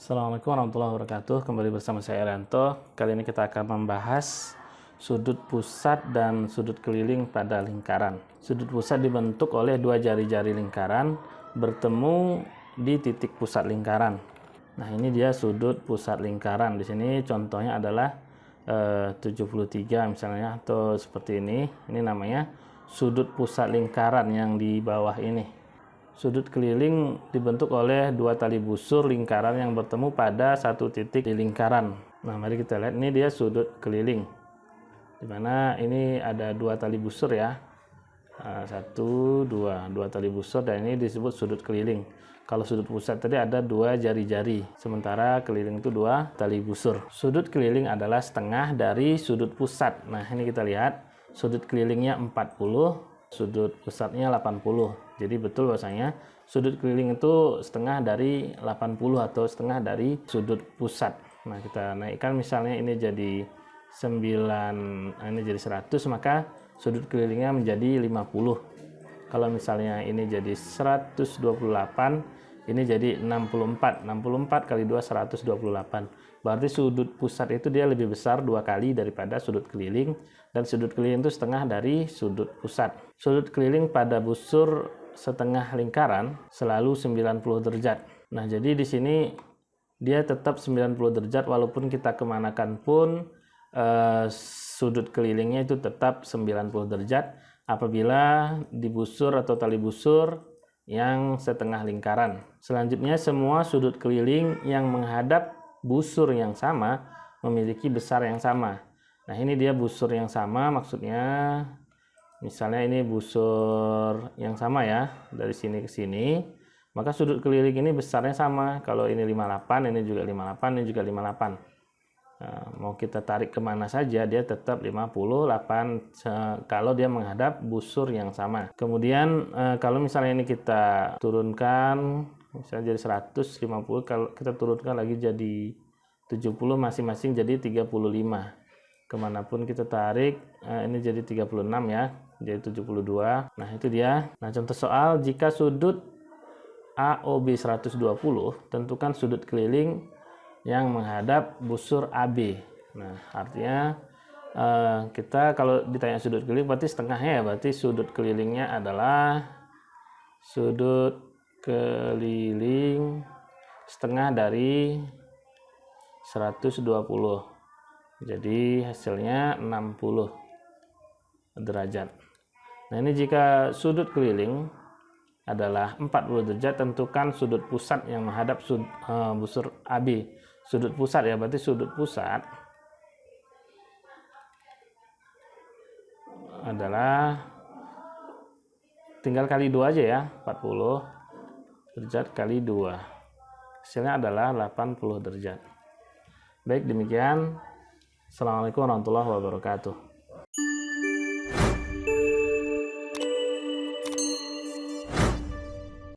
Assalamualaikum warahmatullahi wabarakatuh. Kembali bersama saya Erianto. Kali ini kita akan membahas sudut pusat dan sudut keliling pada lingkaran. Sudut pusat dibentuk oleh dua jari-jari lingkaran bertemu di titik pusat lingkaran. Nah, ini dia sudut pusat lingkaran. Di sini contohnya adalah 73 misalnya, atau seperti ini. Ini namanya sudut pusat lingkaran yang di bawah ini. Sudut keliling dibentuk oleh dua tali busur lingkaran yang bertemu pada satu titik di lingkaran. Nah, mari kita lihat, ini dia sudut keliling, dimana ini ada dua tali busur ya, dua tali busur, dan ini disebut sudut keliling. Kalau sudut pusat tadi ada dua jari-jari, sementara keliling itu dua tali busur. Sudut keliling adalah setengah dari sudut pusat. Nah, ini kita lihat sudut kelilingnya 40, sudut pusatnya 80. Jadi betul bahwasanya sudut keliling itu setengah dari 80 atau setengah dari sudut pusat. Nah, kita naikkan misalnya ini jadi 9, ini jadi 100, maka sudut kelilingnya menjadi 50. Kalau misalnya ini jadi 128, ini jadi 64. 64 kali 2 128. Berarti sudut pusat itu dia lebih besar 2 kali daripada sudut keliling, dan sudut keliling itu setengah dari sudut pusat. Sudut keliling pada busur setengah lingkaran selalu 90 derajat. Nah, jadi di sini dia tetap 90 derajat walaupun kita kemanakan pun sudut kelilingnya itu tetap 90 derajat apabila di busur atau tali busur yang setengah lingkaran. Selanjutnya, semua sudut keliling yang menghadap busur yang sama memiliki besar yang sama. Nah, ini dia busur yang sama, maksudnya misalnya ini busur yang sama ya, dari sini ke sini, maka sudut keliling ini besarnya sama. Kalau ini 58, ini juga 58, ini juga 58. Nah, mau kita tarik kemana saja dia tetap 58 kalau dia menghadap busur yang sama. Kemudian kalau misalnya ini kita turunkan misalnya jadi 150, kalau kita turunkan lagi jadi 70, masing-masing jadi 35. Kemanapun kita tarik ini jadi 36 ya, jadi 72. Nah, itu dia. Nah, contoh soal, jika sudut AOB 120, tentukan sudut keliling yang menghadap busur AB. Nah, artinya kita kalau ditanya sudut keliling berarti setengahnya ya, berarti sudut kelilingnya adalah sudut keliling setengah dari 120. Jadi hasilnya 60 derajat. Nah, ini jika sudut keliling adalah 40 derajat, tentukan sudut pusat yang menghadap busur AB. Sudut pusat ya, berarti sudut pusat adalah tinggal kali 2 aja ya, 40 derajat kali 2. Hasilnya adalah 80 derajat. Baik, demikian. Assalamualaikum warahmatullahi wabarakatuh.